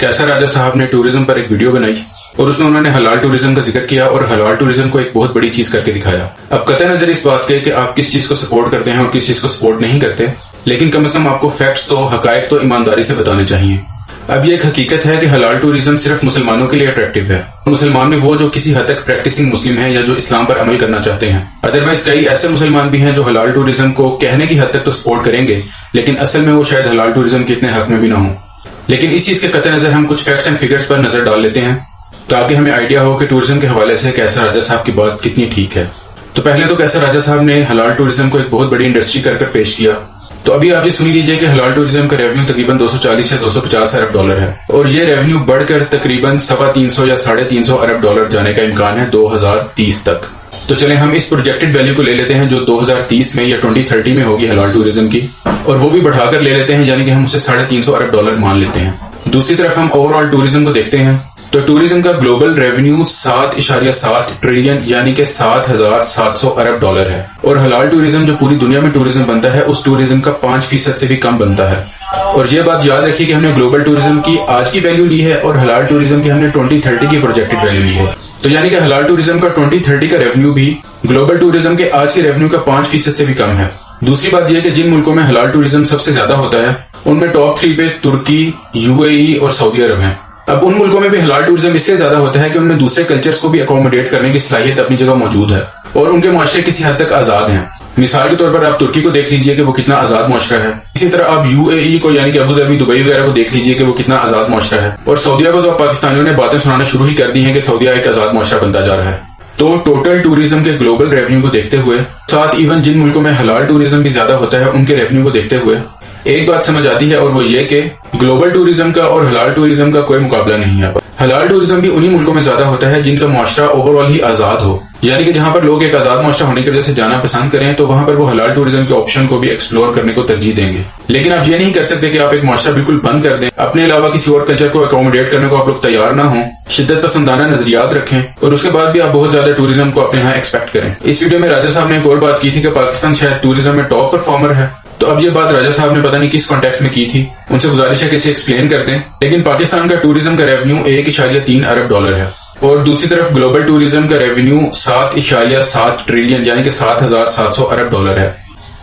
कैसर राजा साहब ने टूरिज्म पर एक वीडियो बनाई और उसमें उन्होंने हलाल टूरिज्म का जिक्र किया और हलाल टूरिज्म को एक बहुत बड़ी चीज करके दिखाया। अब कतई नजर इस बात के कि आप किस चीज को सपोर्ट करते हैं और किस चीज को सपोर्ट नहीं करते, लेकिन कम से कम आपको फैक्ट्स तो हकायक तो ईमानदारी से बताने चाहिए। अब ये एक हकीकत है कि हलाल टूरिज्म सिर्फ मुसलमानों के लिए अट्रैक्टिव है। मुसलमान में वो जो किसी हद तक प्रैक्टिसिंग मुस्लिम है या जो इस्लाम पर अमल करना चाहते हैं। अदरवाइज कई ऐसे मुसलमान भी हैं जो हलाल टूरिज्म को कहने की हद तक तो सपोर्ट करेंगे, लेकिन असल में वो शायद हलाल टूरिज्म के इतने हक में भी ना हो। लेकिन इस चीज के कतई नजर हम कुछ फैक्ट्स एंड फिगर्स पर नजर डाल लेते हैं ताकि हमें आइडिया हो कि टूरिज्म के हवाले से कैसर राजा साहब की बात कितनी ठीक है। तो पहले तो कैसर राजा साहब ने हलाल टूरिज्म को एक बहुत बड़ी इंडस्ट्री कर पेश किया। तो अभी आप ये सुन लीजिए कि हलाल टूरिज्म का रेवेन्यू तकरीबन 240 से 250 अरब डॉलर है और ये रेवेन्यू बढ़कर तकरीबन 350 या 350 अरब डॉलर जाने का इम्कान है 2030 तक। तो चलें हम इस प्रोजेक्टेड वैल्यू को ले लेते हैं जो 2030 में या 2030 में होगी हलाल टूरिज्म की, और वो भी बढ़ाकर ले लेते हैं, यानी कि हम उसे 350 अरब डॉलर मान लेते हैं। दूसरी तरफ हम ओवरऑल टूरिज्म को देखते हैं तो टूरिज्म का ग्लोबल रेवेन्यू 7.7 ट्रिलियन यानी कि 7,700 अरब डॉलर है और हलाल टूरिज्म जो पूरी दुनिया में टूरिज्म बनता है उस टूरिज्म का 5% से भी कम बनता है। और ये बात याद रखिए कि हमने ग्लोबल टूरिज्म की आज की वैल्यू ली है और हलाल टूरिज्म की हमने 2030 की प्रोजेक्टेड वैल्यू ली है। तो यानी कि हलाल टूरिज्म का 2030 का रेवेन्यू भी ग्लोबल टूरिज्म के आज के रेवेन्यू का 5% से भी कम है। दूसरी बात यह कि जिन मुल्कों में हलाल टूरिज्म सबसे ज्यादा होता है उनमें टॉप 3 पे तुर्की, यूएई और सऊदी अरब हैं। अब उन मुल्कों में भी हलाल टूरिज्म इसलिए ज्यादा होता है कि उनमें दूसरे कल्चर्स को भी अकोमोडेट करने की सलाहियत अपनी जगह मौजूद है और उनके मुआशरे किसी हद तक आजाद हैं। मिसाल के तौर पर आप तुर्की को देख लीजिए कि वो कितना आजाद मुआशरा है। इसी तरह आप यूएई को यानी कि अबू धाबी, दुबई वगैरह को देख लीजिए कि वो कितना आजाद मुआशरा है। और सऊदीया को तो पाकिस्तानियों ने बातें सुनाना शुरू ही कर दी है कि सऊदीया एक आजाद मुआशरा बनता जा रहा है। तो टोटल टूरिज्म के ग्लोबल रेवेन्यू को देखते हुए, साथ इवन जिन मुल्कों में हलाल टूरिज्म भी ज्यादा होता है उनके रेवेन्यू को देखते हुए एक बात समझ आती है और वो ये कि ग्लोबल टूरिज्म का और हलाल टूरिज्म का कोई मुकाबला नहीं है। हलाल टूरिज्म भी उन्हीं मुल्कों में ज्यादा होता है जिनका मुआशरा ओवरऑल ही आजाद हो, यानी कि जहां पर लोग एक आजाद मुआशरा होने की वजह से जाना पसंद करें तो वहां पर वो हलाल टूरिज्म के ऑप्शन को भी एक्सप्लोर करने को तरजीह देंगे। लेकिन आप ये नहीं कर सकते कि आप एक मुआशरा बिल्कुल बंद कर दें, अपने अलावा किसी और कल्चर को अकोमोडेट करने को आप लोग तैयार ना हो, शिद्दत पसंदाना नजरियात रखें और उसके बाद भी आप बहुत ज्यादा टूरिज्म को अपने यहाँ एक्सपेक्ट करें। इस वीडियो में राजा साहब ने एक और बात की थी कि पाकिस्तान शायद टूरिज्म में टॉप परफॉर्मर है। तो अब ये बात राजा साहब ने पता नहीं किस कॉन्टेक्स्ट में की थी, उनसे गुजारिश है कि इसे एक्सप्लेन कर दें। लेकिन पाकिस्तान का टूरिज्म का रेवेन्यू 1.3 अरब डॉलर है और दूसरी तरफ ग्लोबल टूरिज्म का रेवेन्यू 7.7 ट्रिलियन यानी कि 7,700 अरब डॉलर है।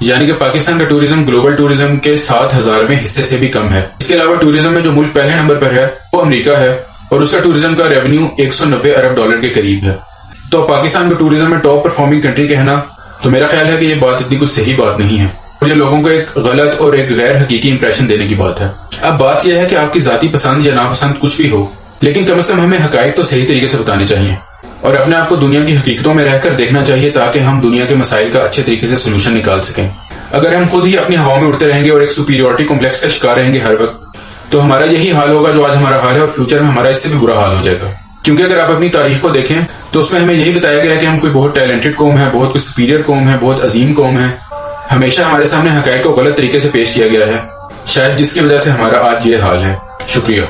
यानी कि पाकिस्तान का टूरिज्म ग्लोबल टूरिज्म के 7,000वें हिस्से से भी कम है। इसके अलावा टूरिज्म में जो मुल्क पहले नंबर पर है वो अमेरिका है और उसका टूरिज्म का रेवेन्यू 190 अरब डॉलर के करीब है। तो पाकिस्तान को टूरिज्म में टॉप परफॉर्मिंग कंट्री कहना, तो मेरा ख्याल है कि ये बात इतनी कुछ सही बात नहीं है और ये लोगों को एक गलत और एक गैर हकीकी इंप्रेशन देने की बात है। अब बात यह है कि आपकी जाती पसंद या नापसंद कुछ भी हो, लेकिन कम से कम हमें हकायक तो सही तरीके से बताने चाहिए और अपने आप को दुनिया की हकीकतों में रहकर देखना चाहिए ताकि हम दुनिया के मसाइल का अच्छे तरीके से सोल्यूशन निकाल सकें। अगर हम खुद ही अपनी हवाओं में उड़ते रहेंगे और एक सुपीरियरिटी कॉम्प्लेक्स का शिकार रहेंगे हर वक्त, तो हमारा यही हाल होगा जो आज हमारा हाल है और फ्यूचर में हमारा इससे भी बुरा हाल हो जाएगा। क्योंकि अगर आप अपनी तारीख को देखें तो उसमें हमें यही बताया गया है कि हम कोई बहुत टैलेंटेड कौम है, बहुत कोई सुपीरियर कौम है, बहुत अजीम कौम है। हमेशा हमारे सामने हकायक को गलत तरीके से पेश किया गया है, शायद जिसकी वजह से हमारा आज ये हाल है। शुक्रिया।